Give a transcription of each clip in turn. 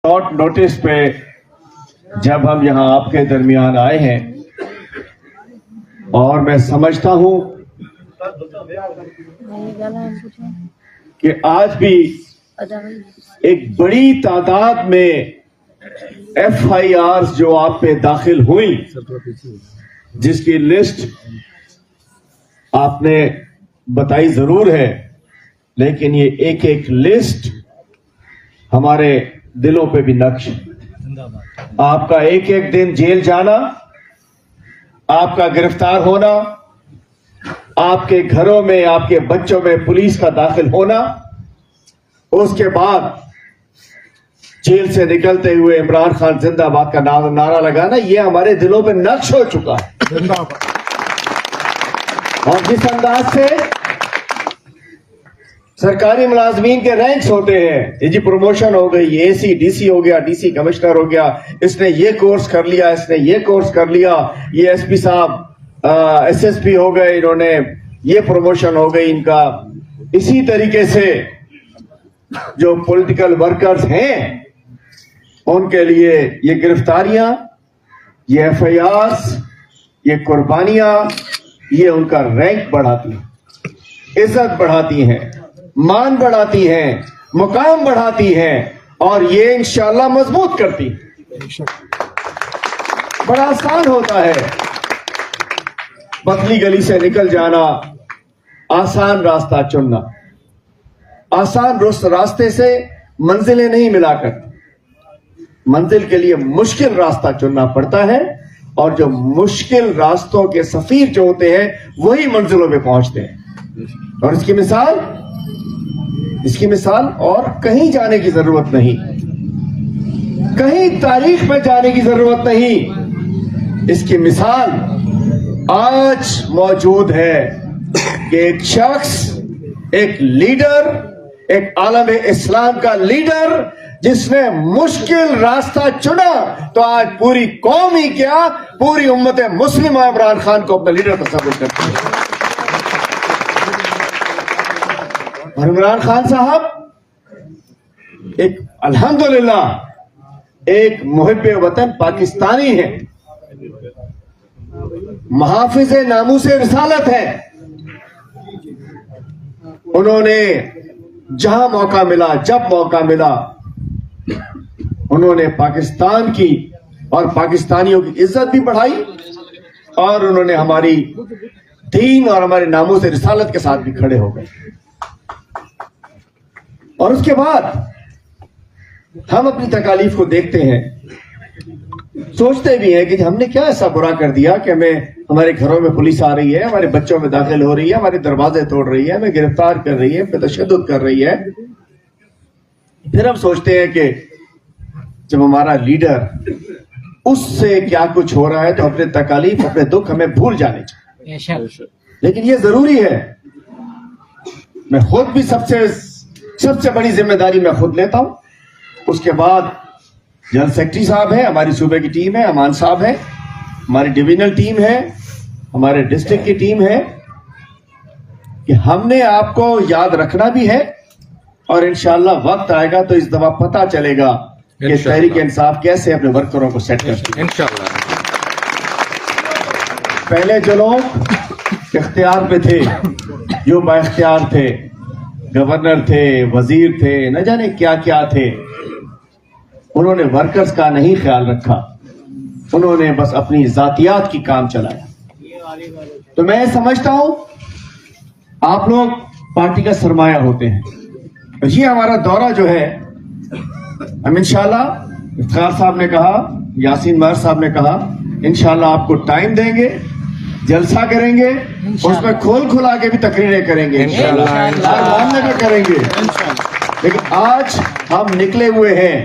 Short notice पे जब हम यहाँ आपके दरमियान आए हैं और मैं समझता हूँ कि आज भी एक बड़ी तादाद में FIRs जो आप पे दाखिल हुई, जिसकी लिस्ट आपने बताई जरूर है, लेकिन ये एक एक लिस्ट हमारे दिलों पे भी नक्श है। आपका एक एक दिन जेल जाना, आपका गिरफ्तार होना, आपके घरों में आपके बच्चों में पुलिस का दाखिल होना, उसके बाद जेल से निकलते हुए इमरान खान जिंदाबाद का नारा लगाना, ये हमारे दिलों पे नक्श हो चुका है। और जिस अंदाज से सरकारी मुलाजमीन के रैंक्स होते हैं, ये जी प्रमोशन हो गई, AC DC हो गया, DC कमिश्नर हो गया, इसने ये कोर्स कर लिया, इसने ये कोर्स कर लिया, ये SP साहब SSP हो गए, इन्होंने ये प्रमोशन हो गई इनका। इसी तरीके से जो पॉलिटिकल वर्कर्स हैं उनके लिए ये गिरफ्तारियां, ये FIRs, ये कुर्बानियां, ये उनका रैंक बढ़ाती हैं, इज्जत बढ़ाती हैं, मान बढ़ाती हैं, मुकाम बढ़ाती हैं, और ये इंशाअल्लाह मजबूत करती है। बड़ा आसान होता है पतली गली से निकल जाना, आसान रास्ता चुनना। आसान रास्ते से मंजिलें नहीं मिला करती, मंजिल के लिए मुश्किल रास्ता चुनना पड़ता है, और जो मुश्किल रास्तों के सफीर जो होते हैं वही मंजिलों पे पहुंचते हैं। और इसकी मिसाल और कहीं जाने की जरूरत नहीं, कहीं तारीख में जाने की जरूरत नहीं। इसकी मिसाल आज मौजूद है कि एक शख्स, एक लीडर, एक आलम इस्लाम का लीडर जिसने मुश्किल रास्ता चुना, तो आज पूरी कौम ही क्या, पूरी उम्मत मुस्लिम इमरान खान को अपना लीडर तस्वीर करती है। और इमरान खान साहब एक अल्हम्दुलिल्लाह एक मुहिब्बे वतन पाकिस्तानी है, मुहाफिज़े नामूसे रिसालत है। उन्होंने जहां मौका मिला, जब मौका मिला, उन्होंने पाकिस्तान की और पाकिस्तानियों की इज्जत भी बढ़ाई, और उन्होंने हमारी दीन और हमारे नामूसे रिसालत के साथ भी खड़े हो गए। और उसके बाद हम अपनी तकालीफ को देखते हैं, सोचते भी हैं कि हमने क्या ऐसा बुरा कर दिया कि हमारे घरों में पुलिस आ रही है, हमारे बच्चों में दाखिल हो रही है, हमारे दरवाजे तोड़ रही है, हमें गिरफ्तार कर रही है, तशद्दुद कर रही है। फिर हम सोचते हैं कि जब हमारा लीडर, उससे क्या कुछ हो रहा है, तो अपने तकालीफ, अपने दुख हमें भूल जाने चाहिए। लेकिन ये जरूरी है, मैं खुद भी सबसे बड़ी जिम्मेदारी मैं खुद लेता हूं। उसके बाद जनरल सेक्रेटरी साहब है, हमारी सूबे की टीम है, अमान साहब है, हमारी डिविजनल टीम है, हमारे डिस्ट्रिक्ट की टीम है, कि हमने आपको याद रखना भी है। और इंशाअल्लाह वक्त आएगा तो इस दफा पता चलेगा कि तहरीक इंसाफ कैसे अपने वर्करों को सेट करती है। इंशाअल्लाह पहले जो लोग इख्तियार पे थे, जो बाइख्तियार थे, गवर्नर थे, वजीर थे, न जाने क्या क्या थे, उन्होंने वर्कर्स का नहीं ख्याल रखा, उन्होंने बस अपनी जातियात की काम चलाया। तो मैं समझता हूं आप लोग पार्टी का सरमाया होते हैं। ये हमारा दौरा जो है, हम इंशाल्लाह, इफ्तार साहब ने कहा, यासीन मर साहब ने कहा, इंशाल्लाह आपको टाइम देंगे, जलसा करेंगे, उसमें खोल खुला के भी तकरीरें करेंगे, इंशाल्लाह में करेंगे। लेकिन आज हम निकले हुए हैं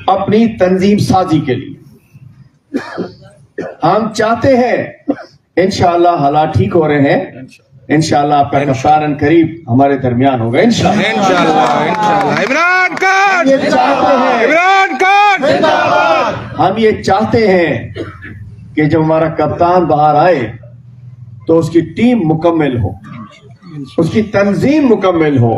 अपनी तंजीम साजी के लिए। हम चाहते हैं इंशाअल्लाह हालात ठीक हो रहे हैं, इंशाअल्लाह आपका कफ्तारन करीब हमारे दरमियान होगा इंशाअल्लाह। इमरान खान, इमरान खान जिंदाबाद। हम ये चाहते हैं कि जब हमारा कप्तान बाहर आए तो उसकी टीम मुकम्मल हो, उसकी तंजीम मुकम्मल हो,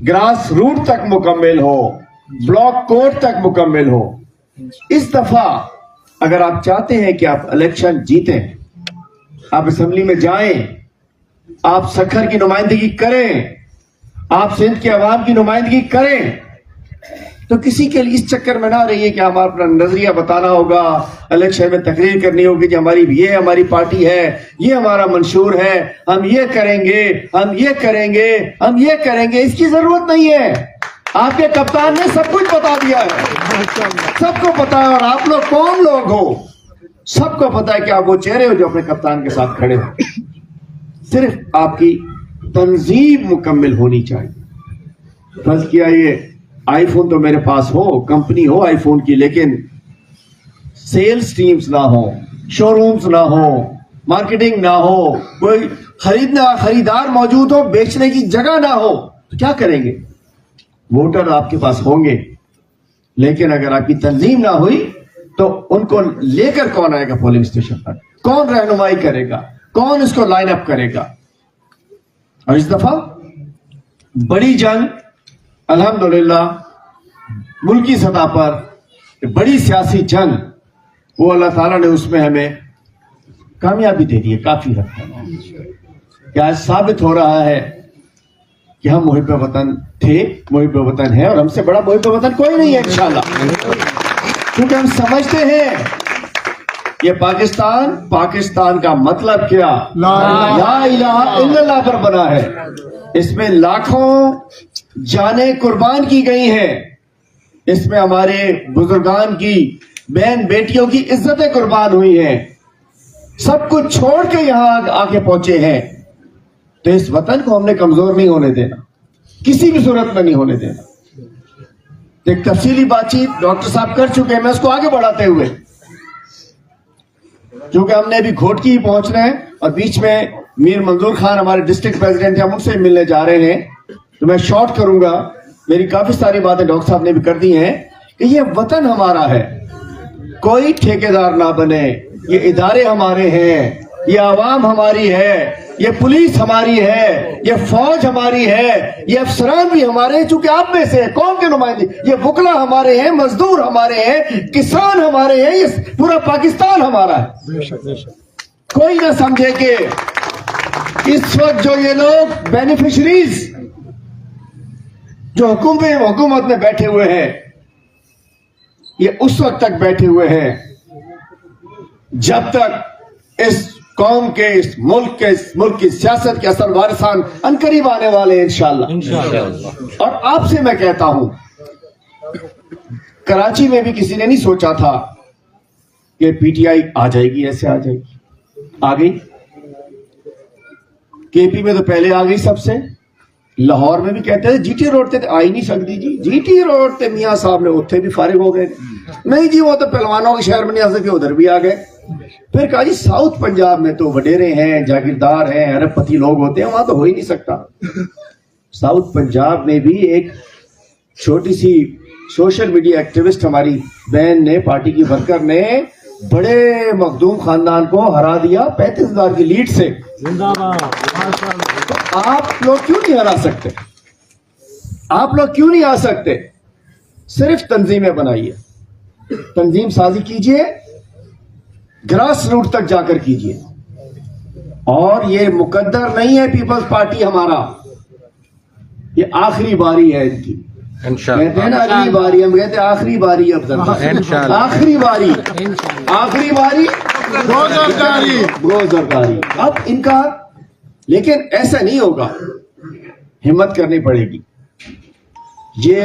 ग्रास रूट तक मुकम्मल हो, ब्लॉक कोर्ट तक मुकम्मल हो। इस दफा अगर आप चाहते हैं कि आप इलेक्शन जीतें, आप असेंबली में जाएं, आप सखर की नुमाइंदगी करें, आप सिंध के अवाम की नुमाइंदगी करें, तो किसी के लिए इस चक्कर में ना रहिए कि हमारा अपना नजरिया बताना होगा, इलेक्शन में तकरीर करनी होगी कि हमारी पार्टी है, ये हमारा मंशूर है, हम ये करेंगे, हम ये करेंगे, हम ये करेंगे। इसकी जरूरत नहीं है। आपके कप्तान ने सब कुछ बता दिया है, सबको पता है। और आप लोग कौन लोग हो, सबको पता है कि आप वो चेहरे हो जो अपने कप्तान के साथ खड़े हो। सिर्फ आपकी तंजीम मुकम्मल होनी चाहिए। फर्ज किया ये आईफोन तो मेरे पास हो, कंपनी हो आईफोन की, लेकिन सेल्स टीम्स ना हो, शोरूम्स ना हो, मार्केटिंग ना हो, कोई खरीदार मौजूद हो, बेचने की जगह ना हो, तो क्या करेंगे? वोटर आपके पास होंगे, लेकिन अगर आपकी तंजीम ना हुई तो उनको लेकर कौन आएगा पोलिंग स्टेशन पर? कौन रहनुमाई करेगा? कौन इसको लाइन अप करेगा? और इस दफा बड़ी जंग अल्हम्दुलिल्लाह मुल्की सतह पर बड़ी सियासी जंग, वो अल्लाह ताला ने उसमें हमें कामयाबी दे दी है काफी हद तक। क्या साबित हो रहा है कि हम मुहिब वतन थे, मुहिब वतन है, और हमसे बड़ा मुहिब वतन कोई नहीं है इंशाल्लाह। क्योंकि हम समझते हैं ये पाकिस्तान का मतलब क्या? ला इलाहा इल्लल्लाह पर बना है। इसमें लाखों जानें कुर्बान की गई हैं, इसमें हमारे बुजुर्गान की, बहन बेटियों की इज्जतें कुर्बान हुई हैं, सब कुछ छोड़ के यहां आके पहुंचे हैं। तो इस वतन को हमने कमजोर नहीं होने देना, किसी भी सूरत में नहीं होने देना। एक तफसीली बातचीत डॉक्टर साहब कर चुके हैं, मैं उसको आगे बढ़ाते हुए, क्योंकि हमने अभी घोटकी पहुंचना है और बीच में मीर मंजूर खान हमारे डिस्ट्रिक्ट प्रेसिडेंट हैं, हम उनसे मिलने जा रहे हैं, तो मैं शॉर्ट करूंगा। मेरी काफी सारी बातें डॉक्टर साहब ने भी कर दी हैं कि ये वतन हमारा है, कोई ठेकेदार ना बने, ये इदारे हमारे हैं, ये आवाम हमारी है, ये पुलिस हमारी है, ये फौज हमारी है, ये अफसरान भी हमारे हैं, चूंकि आप में से कौम के नुमाइंदे, ये वुकला हमारे हैं, मजदूर हमारे हैं, किसान हमारे हैं, ये पूरा पाकिस्तान हमारा है। कोई ना समझे कि इस वक्त जो ये लोग बेनिफिशरीज जो हुकूमत में बैठे हुए हैं, ये उस वक्त तक बैठे हुए हैं जब तक इस कौम के, इस मुल्क की सियासत के असर वारिसान अनकरीब आने वाले हैं इंशाअल्लाह। और आपसे मैं कहता हूं, कराची में भी किसी ने नहीं सोचा था कि पीटीआई आ जाएगी, ऐसे आ जाएगी, आ गई। केपी में तो पहले आ गई सबसे, लाहौर में भी कहते थे जीटी रोड ते आ ही नहीं सकती जी, जीटी रोड ते मियां साहब ने उत्थे भी फारिग हो गए, नहीं जी वो तो पहलवानों के शहर में नहीं आ सके, उधर भी आ गए। फिर कहा जी साउथ पंजाब में तो वडेरे हैं, जागीरदार हैं, अरबपति लोग होते हैं, वहां तो हो ही नहीं सकता। साउथ पंजाब में भी एक छोटी सी सोशल मीडिया एक्टिविस्ट हमारी बहन ने, पार्टी की वर्कर ने, बड़े मखदूम खानदान को हरा दिया 35,000 की लीड से। तो आप लोग क्यों नहीं हरा सकते? आप लोग क्यों नहीं आ सकते? सिर्फ तंजीमें बनाइए, तंजीम साजी कीजिए, ग्रास रूट तक जाकर कीजिए। और ये मुकद्दर नहीं है पीपल्स पार्टी हमारा, ये आखिरी बारी है इनकी। कहते हैं ना अगली बारी, हम कहते हैं आखिरी बारी, अब आखिरी बारी, आखिरी बारी सरकारी अब इनका। लेकिन ऐसा नहीं होगा, हिम्मत करनी पड़ेगी। ये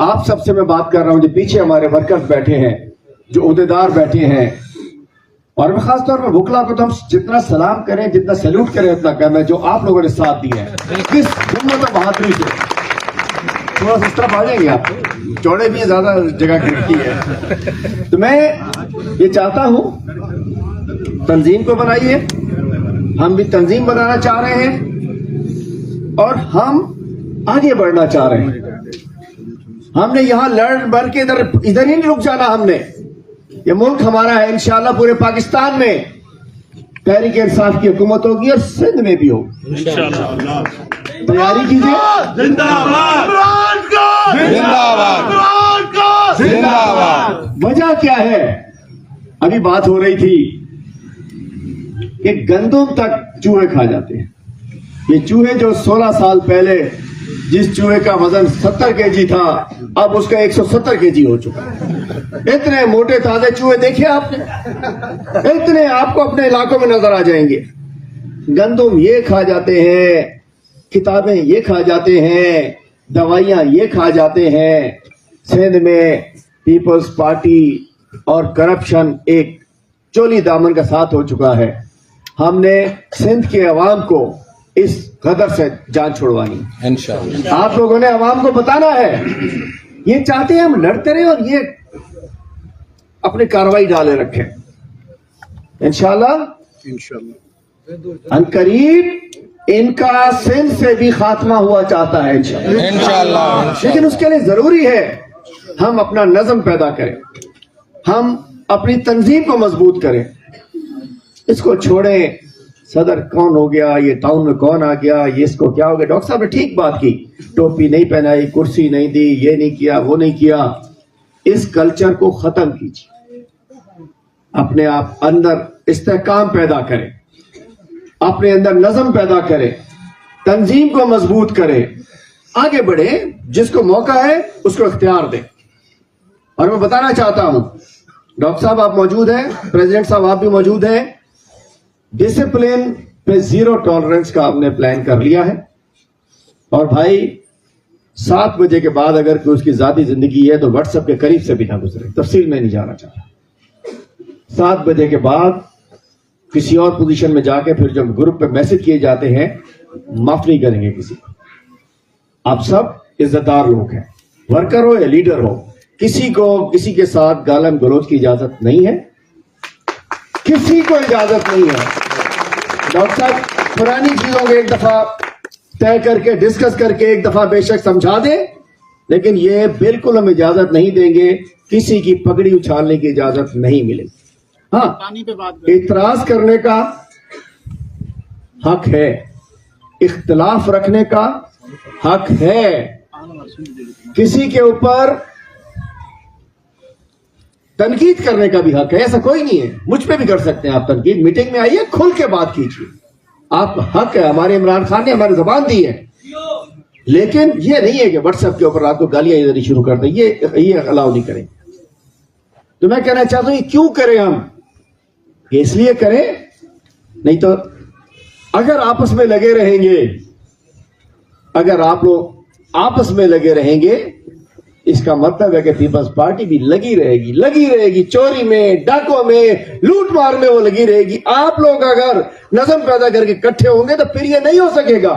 आप सबसे मैं बात कर रहा हूं, जो पीछे हमारे वर्कर्स बैठे हैं, जो ओहदेदार बैठे हैं, और मैं खासतौर पर वुकला को तो हम जितना सलाम करें, जितना सैल्यूट करें उतना कम है, जो आप लोगों ने साथ दिया है किस हिम्मत और बहादुरी से। थोड़ा सा इस तरफ आ जाएंगे आप, चौड़े भी ज्यादा जगह खिड़की है। तो मैं ये चाहता हूं, तंजीम को बनाइए, हम भी तंजीम बनाना चाह रहे हैं और हम आगे बढ़ना चाह रहे हैं। हमने यहां लड़ बढ़ के इधर ही नहीं रुक जाना। हमने, ये मुल्क हमारा है, इंशाअल्लाह पूरे पाकिस्तान में तहरीक इंसाफ की हुकूमत होगी और सिंध में भी होगी। तैयारी कीजिए। जिंदाबाद जिंदाबाद। वजह क्या है? अभी बात हो रही थी कि गंदम तक चूहे खा जाते हैं। ये चूहे जो 16 साल पहले जिस चूहे का वजन 70 केजी था, अब उसका 170 केजी हो चुका है। इतने मोटे ताजे चूहे देखे आपने? इतने आपको अपने इलाकों में नजर आ जाएंगे। गंदम ये खा जाते हैं, किताबें ये खा जाते हैं, दवाइयां ये खा जाते हैं। सिंध में पीपल्स पार्टी और करप्शन एक चोली दामन का साथ हो चुका है। हमने सिंध के अवाम को इस गदर से जान छुड़वानी। इंशाअल्लाह आप लोगों ने अवाम को बताना है। ये चाहते हैं हम लड़ते रहे और ये अपनी कार्रवाई डाले रखें। इंशाअल्लाह अनकरीब इनका सिंध से भी खात्मा हुआ चाहता है इंशाअल्लाह। लेकिन उसके लिए जरूरी है हम अपना नज़म पैदा करें, हम अपनी तंजीम को मजबूत करें। इसको छोड़ें, सदर कौन हो गया, ये टाउन में कौन आ गया, ये इसको क्या हो गया। डॉक्टर साहब ने ठीक बात की, टोपी नहीं पहनाई, कुर्सी नहीं दी, ये नहीं किया, वो नहीं किया। इस कल्चर को खत्म कीजिए। अपने आप अंदर इस्तेहकाम पैदा करें, अपने अंदर नज़म पैदा करें, तंजीम को मजबूत करें, आगे बढ़े। जिसको मौका है उसको इख्तियार दें। और मैं बताना चाहता हूं, डॉक्टर साहब आप मौजूद हैं, प्रेसिडेंट साहब आप भी मौजूद हैं। डिसिप्लिन पे 0 टॉलरेंस का आपने प्लान कर लिया है। और भाई 7 बजे के बाद अगर कोई उसकी जाती जिंदगी है तो व्हाट्सएप के करीब से भी ना गुजरे। तफसील में नहीं जाना चाहता। 7 बजे के बाद किसी और पोजीशन में जाके फिर जब ग्रुप पे मैसेज किए जाते हैं, माफ नहीं करेंगे किसी को। आप सब इज्जतदार लोग हैं, वर्कर हो या लीडर हो, किसी को किसी के साथ गालम गलौज की इजाजत नहीं है, किसी को इजाजत नहीं है। डॉक्टर साहब पुरानी चीजों को एक दफा तय करके डिस्कस करके एक दफा बेशक समझा दें, लेकिन ये बिल्कुल हम इजाजत नहीं देंगे। किसी की पगड़ी उछालने की इजाजत नहीं मिलेगी। हाँ, इतराज करने का हक है, इख्तिलाफ रखने का हक है, किसी के ऊपर तनकीद करने का भी हक है। ऐसा कोई नहीं है, मुझ पे भी कर सकते हैं आप तनकीद। मीटिंग में आइए, खुल के बात कीजिए, आप हक है। हमारे इमरान खान ने हमारी जबान दी है, लेकिन ये नहीं है कि व्हाट्सएप के ऊपर रात को गालियां देनी शुरू कर दें। ये अलाउ नहीं करें। तो मैं कहना चाहता हूं, ये क्यों करें हम? ये इसलिए करें, नहीं तो अगर आपस में लगे रहेंगे, अगर आप लोग आपस में लगे रहेंगे, इसका मतलब है कि पीपल्स पार्टी भी लगी रहेगी चोरी में, डाकों में, लूट मार में वो लगी रहेगी। आप लोग अगर नज़म पैदा करके इकट्ठे होंगे तो फिर ये नहीं हो सकेगा।